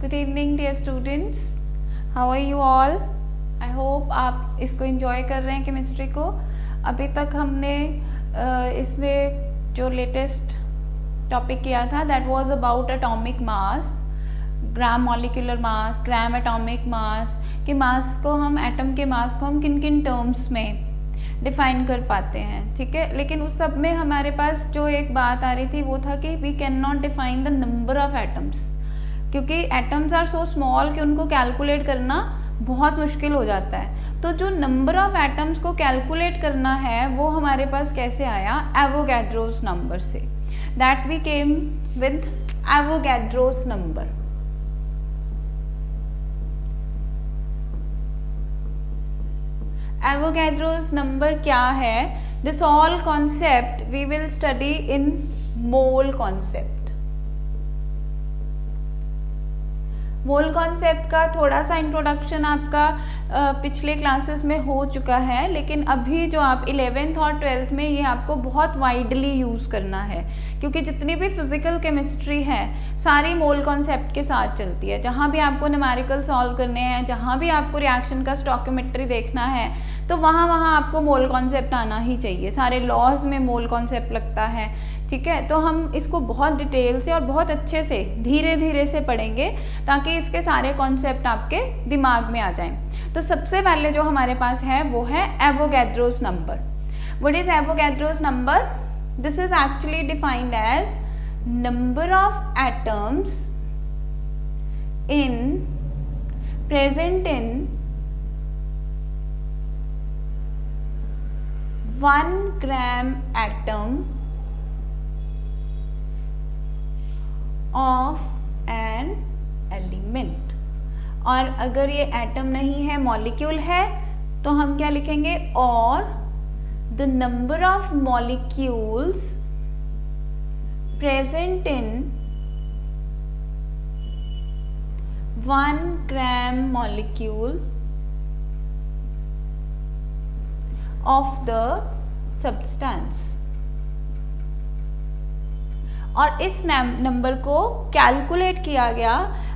Good evening dear students, how are you all. I hope आप इसको enjoy कर रहे हैं केमिस्ट्री को। अभी तक हमने इसमें जो लेटेस्ट टॉपिक किया था that was about atomic mass, gram molecular mass, gram atomic मास कि मास को हम एटम के मास को हम किन किन टर्म्स में डिफाइन कर पाते हैं, ठीक है। लेकिन उस सब में हमारे पास जो एक बात आ रही थी वो था कि we can not define the number of atoms, क्योंकि एटम्स आर सो स्मॉल कि उनको कैलकुलेट करना बहुत मुश्किल हो जाता है। तो जो नंबर ऑफ एटम्स को कैलकुलेट करना है वो हमारे पास कैसे आया, एवोगैड्रोस नंबर से। That we came with Avogadro's number. Avogadro's number क्या है? This all concept we will study in mole concept. Mole concept का थोड़ा सा इंट्रोडक्शन आपका पिछले क्लासेस में हो चुका है, लेकिन अभी जो आप 11th और 12th में ये आपको बहुत वाइडली यूज़ करना है, क्योंकि जितनी भी फिजिकल केमिस्ट्री है सारी मोल कॉन्सेप्ट के साथ चलती है। जहाँ भी आपको न्यूमेरिकल सॉल्व करने हैं, जहाँ भी आपको रिएक्शन का स्टॉकियोमेट्री देखना है, तो वहाँ आपको मोल कॉन्सेप्ट आना ही चाहिए। सारे लॉज में मोल कॉन्सेप्ट लगता है, ठीक है। तो हम इसको बहुत डिटेल से और बहुत अच्छे से धीरे धीरे से पढ़ेंगे ताकि इसके सारे कॉन्सेप्ट आपके दिमाग में आ जाएं। तो सबसे पहले जो हमारे पास है वो है Avogadro's number. What is Avogadro's number? This is actually defined as number of atoms in present in 1 gram atom of an element. और अगर ये एटम नहीं है, मॉलिक्यूल है, तो हम क्या लिखेंगे? और the number of molecules present in 1 gram molecule of the substance। और इस नंबर को कैलकुलेट किया गया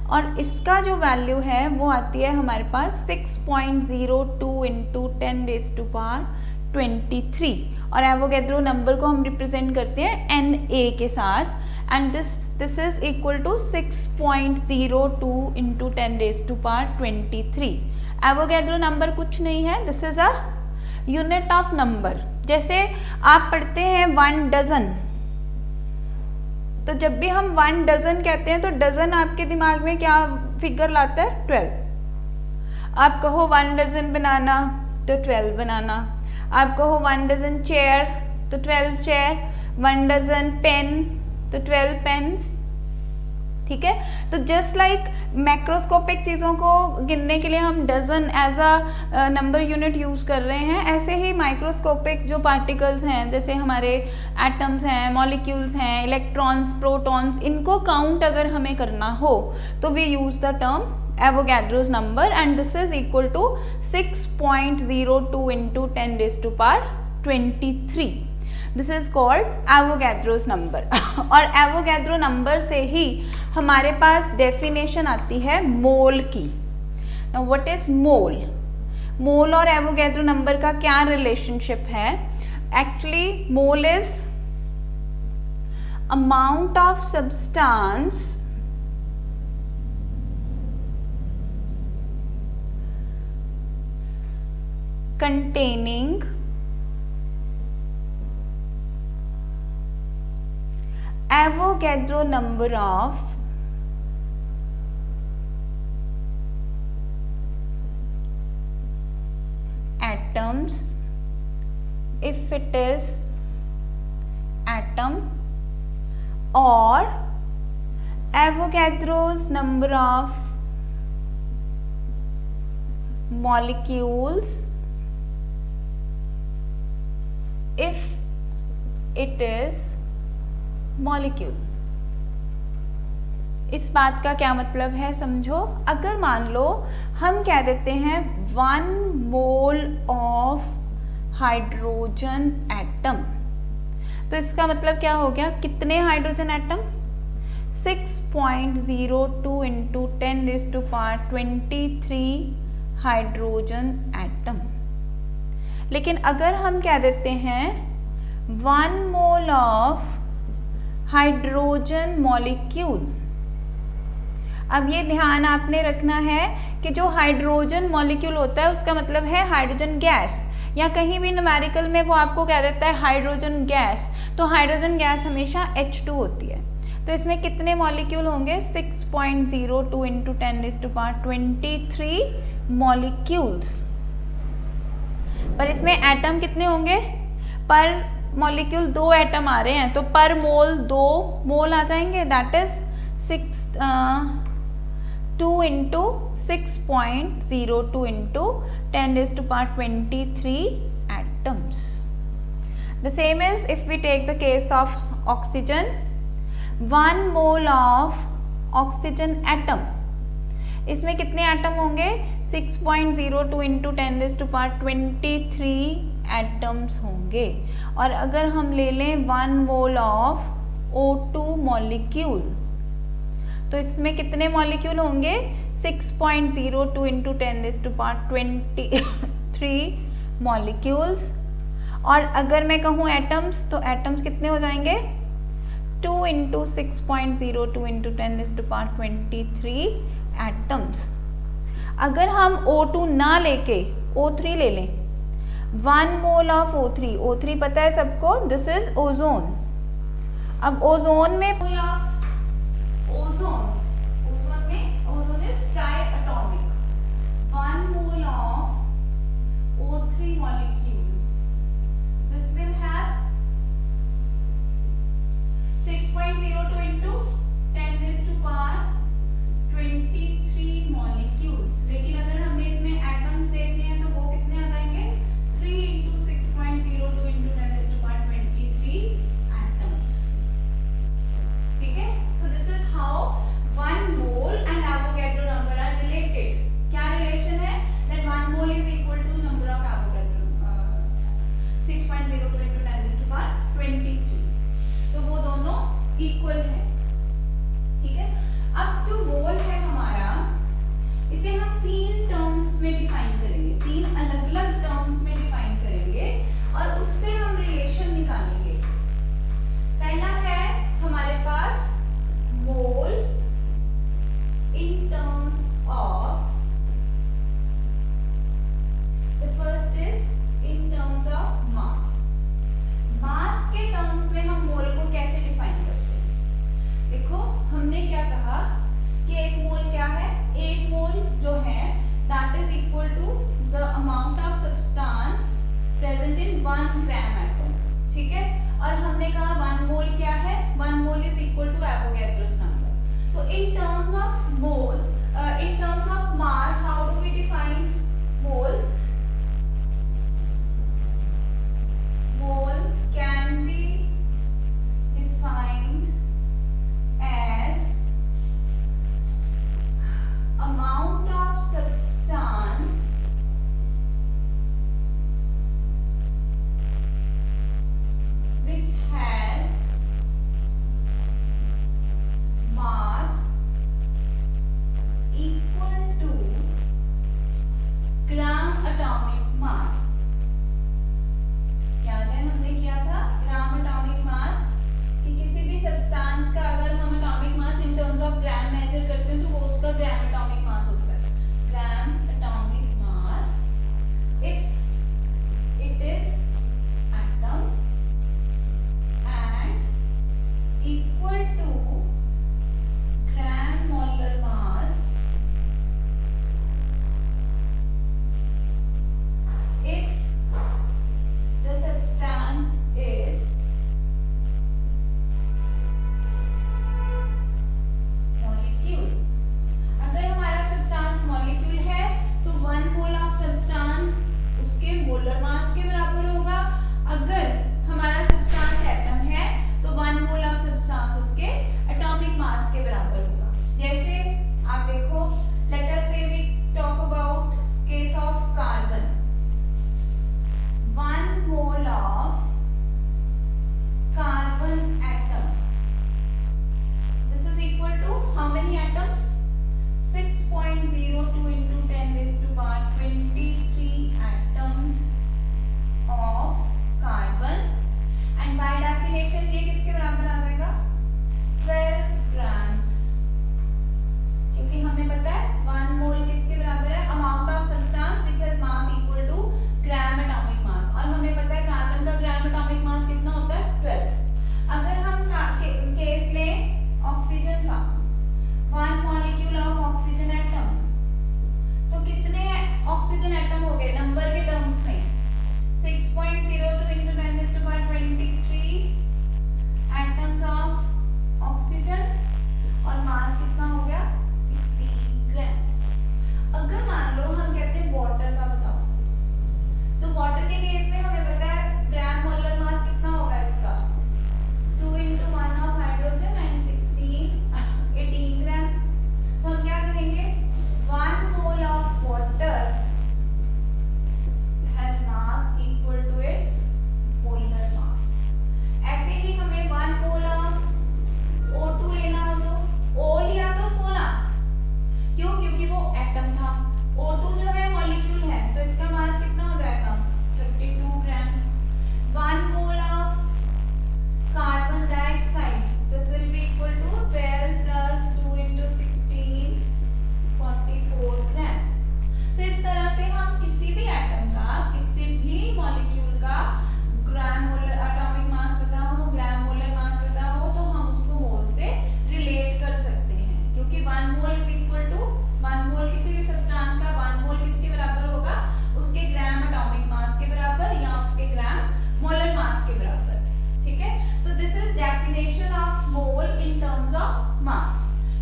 और इसका जो वैल्यू है वो आती है हमारे पास 6.02 इंटू 10⁻23। और एवोगैड्रो नंबर को हम रिप्रेजेंट करते हैं Na के साथ, and this is equal to 6.02 into 10⁻23। Avogadro number कुछ नहीं है, this is a unit of number. जैसे आप पढ़ते हैं 1 डजन, तो जब भी हम 1 डजन कहते हैं तो डजन आपके दिमाग में क्या फिगर लाता है? 12। आप कहो 1 डजन बनाना तो 12 बनाना। आप कहो 1 डजन चेयर तो 12 चेयर, 1 डजन पेन तो 12 पेन्स, ठीक है। तो जस्ट लाइक मैक्रोस्कोपिक चीज़ों को गिनने के लिए हम dozen as a number unit use कर रहे हैं, ऐसे ही माइक्रोस्कोपिक जो पार्टिकल्स हैं, जैसे हमारे एटम्स हैं, मॉलिक्यूल्स हैं, इलेक्ट्रॉन्स, प्रोटॉन्स, इनको काउंट अगर हमें करना हो तो we use the term Avogadro's number, and this is equal to 6.02 into 10⁻23। This is called Avogadro's number. और एवोगैड्रो नंबर से ही हमारे पास डेफिनेशन आती है मोल की। Now what is mole? Mole और एवोगैड्रो नंबर का क्या रिलेशनशिप है? Actually mole is amount of substance containing Avogadro number of atoms if it is atom, or Avogadro's number of molecules if it is molecule. इस बात का क्या मतलब है समझो। अगर मान लो हम कह देते हैं 1 मोल ऑफ हाइड्रोजन एटम, तो इसका मतलब क्या हो गया? कितने hydrogen atom? 6.02 into 10⁻23 hydrogen atom. लेकिन अगर हम क्या देते हैं 1 मोल ऑफ हाइड्रोजन मॉलिक्यूल, अब ये ध्यान आपने रखना है कि जो हाइड्रोजन मॉलिक्यूल होता है उसका मतलब है हाइड्रोजन गैस, या कहीं भी न्यूमेरिकल में वो आपको कह देता है हाइड्रोजन गैस, तो हाइड्रोजन गैस हमेशा H2 होती है। तो इसमें कितने मॉलिक्यूल होंगे 6.02 इंटू 10⁻23 मॉलिक्यूल्स। पर इसमें एटम कितने होंगे, पर मॉलिक्यूल 2 एटम आ रहे हैं तो पर मोल 2 मोल आ जाएंगे, that is 2 into 6.02 into 10⁻23 atoms. The same is if we take the case of oxygen, 1 mole of oxygen atom, इसमें कितने एटम होंगे 6.02 इंटू 10⁻23 एटम्स होंगे। और अगर हम ले लें 1 मोल ऑफ O2 मॉलिक्यूल, तो इसमें कितने मॉलिक्यूल होंगे 6.02 इंटू 10⁻23 मॉलिक्यूल्स। और अगर मैं कहूँ एटम्स, तो एटम्स कितने हो जाएंगे 2 इंटू 6.02 इंटू 10⁻23 एटम्स। अगर हम O2 ना लेके O3 ले लें, 1 मोल ऑफ O3 पता है सबको, दिस इज ओजोन। अब ओजोन में ozone is triatomic. 1 mole of O3 molecule, this will have 6.02 into 10⁻23 molecules। लेकिन अगर हमें इसमें एटम्स देखने हैं तो वो कितने आ जाएंगे 3 into 6.02 into 10⁻23 atoms। ठीक है, so this is how 1 mole and Avogadro number are related। क्या रिलेशन है, that 1 mole is equal to number of Avogadro 6.02 into 10⁻23, तो वो दोनों इक्वल है। ठीक है, अब जो मोल है हमारा, इसे हम 3 टर्म्स में डिफाइन करेंगे, 3 अलग अलग टर्म्स में डिफाइन करेंगे और उससे हम रिलेशन निकालेंगे। पहला है हमारे पास मोल in terms of, the first is in terms of mass। mass के टर्म्स में हम मोल को कैसे डिफाइन करते हैं, देखो हमने क्या कहा कि एक मोल क्या है, एक मोल जो है that is equal to the amount of substance present in 1 gram atom। ठीक है, और हमने कहा 1 मोल क्या है, 1 मोल is equal to Avogadro's number। तो in terms of mole, in terms of mass, how do we define mole? Mole can be defined as amount of substance which has mass equal to gram atomic मास। याद है हमने किया था ग्राम atomic मास, कि किसी भी substance का अगर हम atomic mass in terms of gram measure करते हैं तो वो उसका ग्राम एटॉमिक मास होता है। Gram atomic mass if it is atom and equal to gram molar mass if the substance is molecule। अगर हमारा substance molecule है तो 1 हमें पता है 1 मोल किसके बराबर है, amount of substance which has mass equal to gram atomic mass, और हमें पता है कार्बन का ग्राम एटॉमिक मास कितना होता है 12। अगर हम केस लें ऑक्सीजन का, 1 मॉलिक्यूल ऑफ ऑक्सीजन एटम, तो कितने ऑक्सीजन एटम हो गए नंबर के टर्म्स में, 6.02 into 10⁻23 एटम्स ऑफ ऑक्सीजन, और मास कितना हो गया 16 ग्राम। अगर मान लो हम कहते हैं वाटर का बताओ, तो वाटर के केस में हमें पता है ग्राम मोलर मास कितना होगा इसका, 2 into 1 of hydrogen and 18 gram. तो हम क्या करेंगे, 1 mole of water has mass equal to its molar mass. ऐसे ही हमें 1 मोल ऑफ O2 लेना हो तो O लिया तो सोना, क्यों, क्योंकि वो एटम था। O2 जो है मॉलिक्यूल है, तो इसका मास कितना हो जाएगा 32 gram. 1 mole of carbon dioxide, this will be equal to 12 plus 2 into 16 44 gram. So इस तरह से हम किसी भी एटम का, किसी भी मॉलिक्यूल का ग्राम मोलर एटॉमिक मास पता हो, ग्राम मोलर मास पता हो, तो हम उसको मोल से रिलेट कर सकते हैं, क्योंकि 1 मोल इज इक्वल टू 1 मोल किसी भी सब्सटेंस का 1 मोल किसके बराबर होगा, उसके ग्राम एटॉमिक मास के बराबर या उसके ग्राम मोलर मास के बराबर। ठीक है, तो this is definition of mole in terms of मास।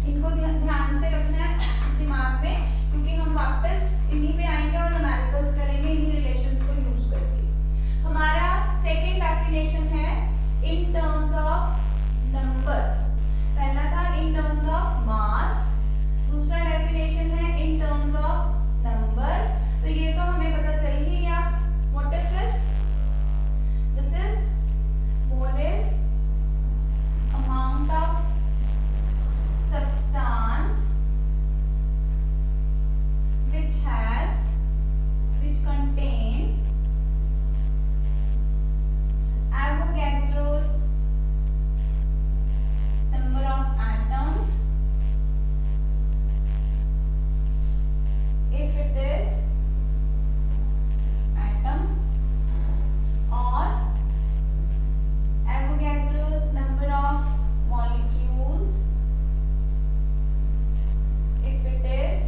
इनको ध्यान से रखना है दिमाग में, क्योंकि हम वापस इन्हीं पे आएंगे और न्यूमेरिकल्स करेंगे इन्हीं रिलेशंस को यूज करके। हमारा सेकंड डेफिनेशन है इन टर्म्स ऑफ नंबर। पहला था इन टर्म्स ऑफ मास, दूसरा डेफिनेशन है इन टर्म्स ऑफ नंबर। तो ये तो हमें पता चल ही गया, what is this, this is mole is amount of substance which contain Avogadro's number of atoms if it is atom, or Avogadro's number of molecules if it is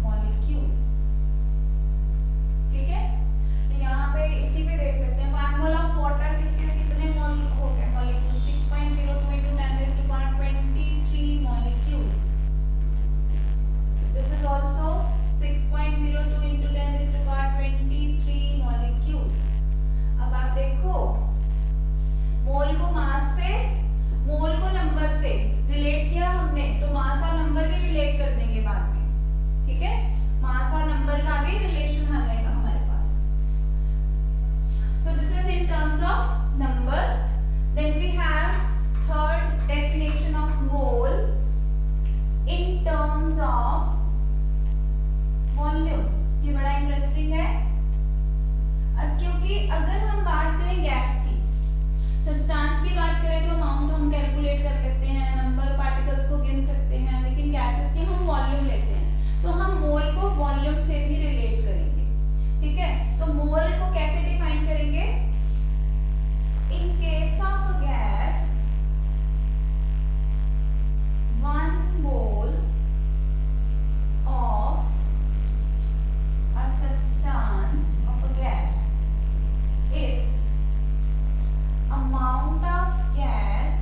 molecule। ठीक है, तो यहाँ पे इसी पे देख लेते हैं 1 मोल ऑफ वाटर किसके कितने मोल हो गए molecule, 6.02 into 10⁻23 molecules। This is also 6.02 into 10⁻23 molecules। अब आप देखो मोल को मास से, मोल को नंबर से रिलेट किया हमने, तो मास और नंबर भी रिलेट कर देंगे बाद में। ठीक है, मास और नंबर का भी रिलेशन आ जाएगा हमारे पास। So this is in terms of number. Then we have third definition of mole in terms of volume. ये बड़ा इंटरेस्टिंग है। अब क्योंकि अगर हम बात करें गैस की, सब्सटेंस की बात करें तो अमाउंट हम कैलकुलेट कर लेते हैं, नंबर पार्टिकल्स को गिन सकते हैं, लेकिन गैसेस की हम वॉल्यूम लेते हैं, तो हम मोल को वॉल्यूम से भी रिलेट करेंगे। ठीक है, तो मोल को कैसे डिफाइन करेंगे, in case of gas 1 mole of a substance of a gas is amount of gas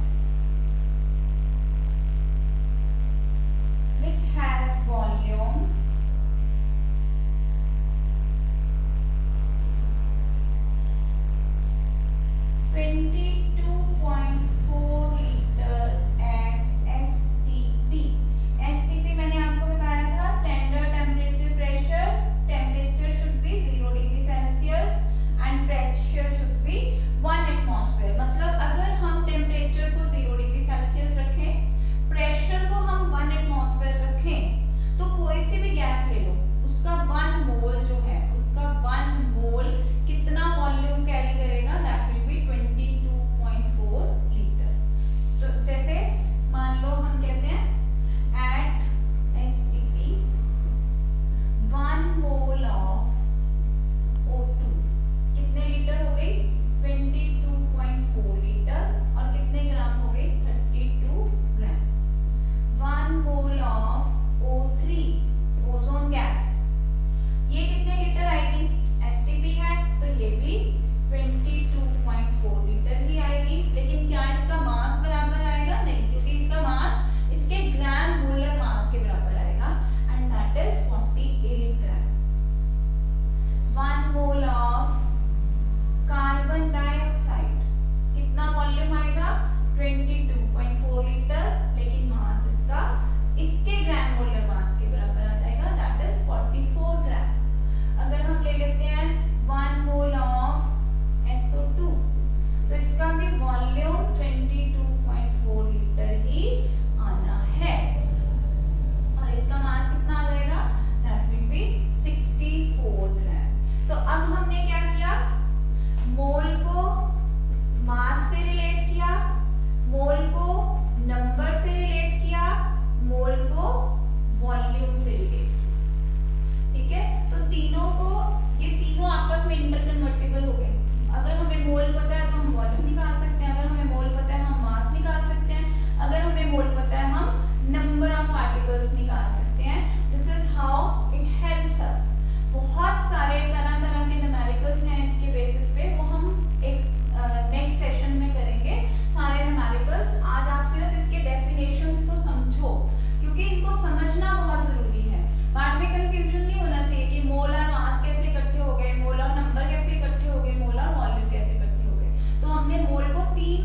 में कंफ्यूजन नहीं होना चाहिए कि मोल और मास कैसे इकट्ठे हो गए, मोल और नंबर कैसे इकट्ठे हो गए, मोल और वॉल्यूम कैसे इकट्ठे हो गए। तो हमने मोल को 3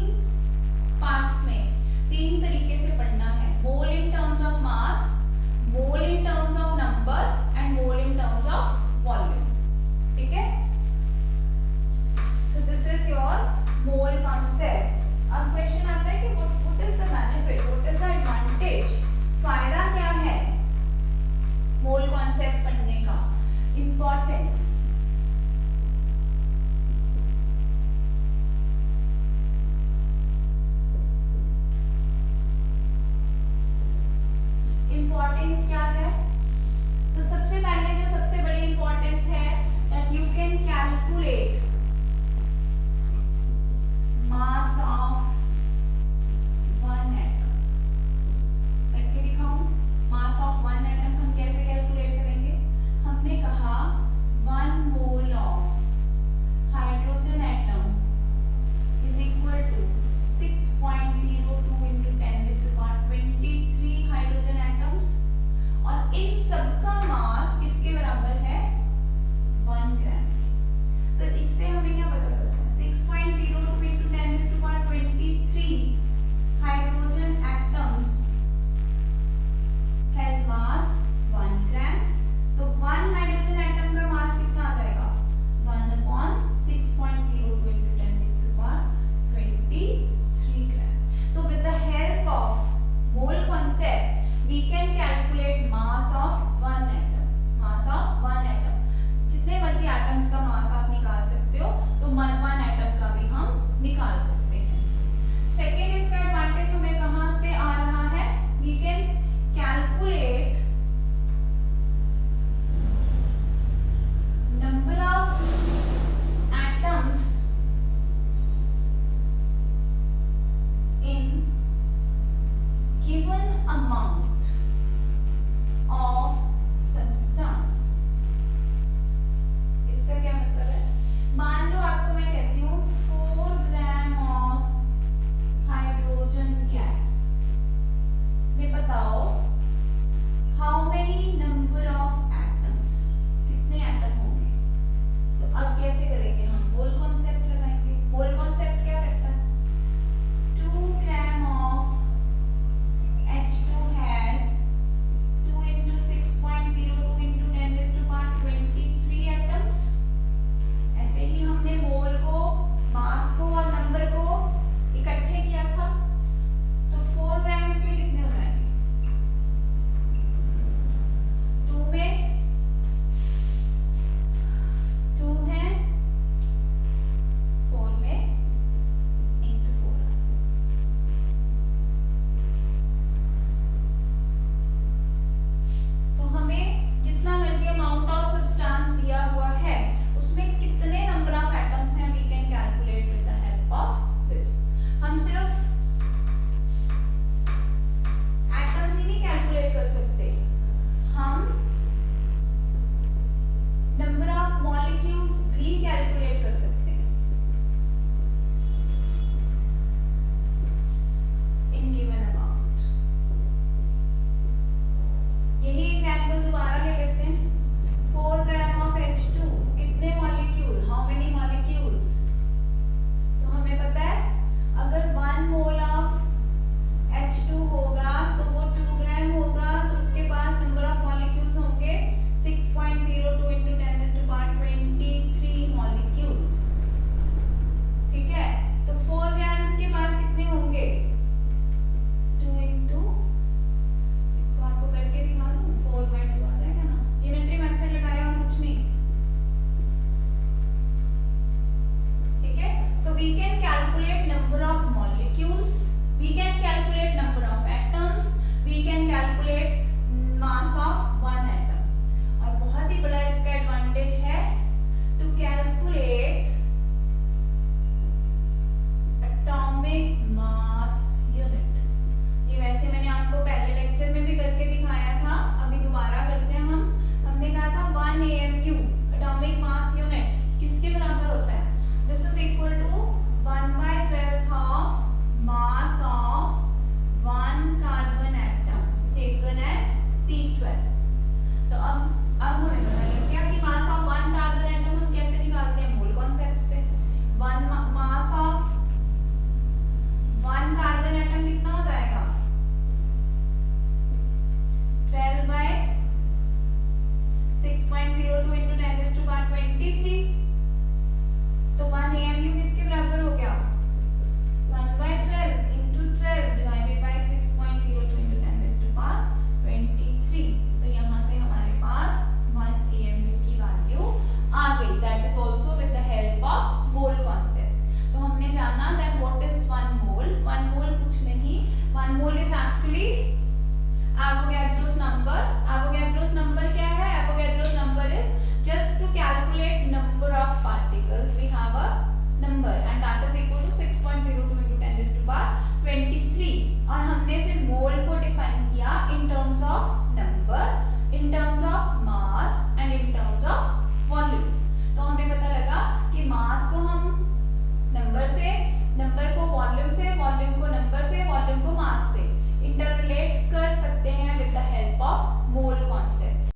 पार्ट्स में 3 तरीके से पढ़ना है, mole in terms of mass, mole in terms of number and mole in terms of volume. ठीक है, so this is your mole concept. अब क्वेश्चन आता है कि what is the benefit, what is the advantage, फायदा क्या है mole concept पढ़ने का, इंपॉर्टेंस। इंपॉर्टेंस क्या है, तो सबसे पहले जो सबसे बड़ी इंपॉर्टेंस है that you can calculate mass of one atom. करके दिखाऊं, मास ऑफ वन एटम हम कैसे कैलकुलेट करेंगे। हमने कहा 1 mole of hydrogen atom is equal to 6.02 into 10⁻23 hydrogen atoms, और इन सबका मास किसके बराबर है, 1 ग्राम। तो इससे हमें क्या पता चलता है, 6.02 into 10⁻23 हाइड्रोजन एटम्स हैज मास 1 ग्राम। तो 1 हाइड्रोजन एटम का मास कितना आ जाएगा, 1/6.02 into 10⁻23 ग्राम। तो with the help of mole concept we can calculate mass of 1 atom, mass of 1 atom. जितने मर्जी एटम्स का मास आप निकाल सकते हो, तो 1 एटम का भी हम निकाल सकते हैं। सेकेंड इसका एडवांटेज हमें कहाँ पे आ रहा है, we can calculate number of atoms in given amount of substance। इसका क्या मतलब है, मान लो आपको मैं कहती हूँ 4 ग्राम ऑफ हाइड्रोजन गैस में बताओ how many number of atoms, कितने एटम होंगे। तो अब कैसे करेंगे हम, मोल कॉन्सेप्ट लगाएंगे। मोल कॉन्सेप्ट क्या कहता है, 2 gram of H2 has 2 into 6.02 into 10⁻23 atoms. ऐसे ही हमने मोल को, मास को और नंबर को इकट्ठे किया था, तो 4 ग्राम्स में कितने हो जाएंगे, 2 में 2 है, 4 में into 4 आ जाएगा। तो हमें जितना मर्जी अमाउंट ऑफ सब्सटेंस दिया हुआ है, उसमें कितने नंबर ऑफ एटम्स हैं, we can calculate with the help of this. हम सिर्फ एटम्स ही नहीं कैलकुलेट कर सकते, हम नंबर ऑफ मॉलिक्यूल्स भी कैलकुलेट कर सकते हैं इन गिवन अमाउंट। यही एग्जांपल दोबारा ले लेते हैं, 4 ग्राम ऑफ H2, कितने मॉलिक्यूल, हाउ मेनी मॉलिक्यूल्स। तो हमें पता है अगर 1 मोल ऑफ H2 होगा तो वो 2 ग्राम होगा, तो उसके पास नंबर ऑफ मॉलिक्यूल्स होंगे 6.02 into 10⁻23 मॉलिक्यूल्स। ठीक है, तो 4 ग्राम्स के पास कितने होंगे, 2 into, इसको आपको करके दिखा दूं, 4/2 आ जाएगा ना, यूनिटरी मेथड लगाया और कुछ नहीं। ठीक है, so we can calculate number of molecules, we can calculate number of atoms, we can calculate mass of 1 atom। और बहुत ही बड़ा इसका एडवांटेज है to calculate atomic mass unit। ये वैसे मैंने आपको पहले लेक्चर में भी करके दिखाया था, अभी दोबारा करते हैं हम। हमने कहा था 1 AMU atomic mass unit किसके बराबर होता है, this is equal to 1/12 of mass of 1 carbon atom taken as C12। तो अब हमें पता लग गया कि mass of one carbon atom हम कैसे निकालते हैं, मोल कॉन्सेप्ट से। One mass of one carbon atom कितना हो जाएगा, 12 by 6.02 into 10⁻23। तो 1 AMU किसके बराबर हो गया, 1 by 12 into 12 divided by 6.02 into 10⁻23। तो यहाँ से हमारे पास 1 AMU की वैल्यू आ गई। That is also with the help of mole concept. तो हमने जाना दैट व्हाट इज 1 मोल। 1 मोल कुछ नहीं, 1 mole is actually Avogadro's number। Avogadro's number क्या है, Avogadro's number is just to calculate number of particles we have a number and that is equal to 6.02 into 10⁻23। और हमने फिर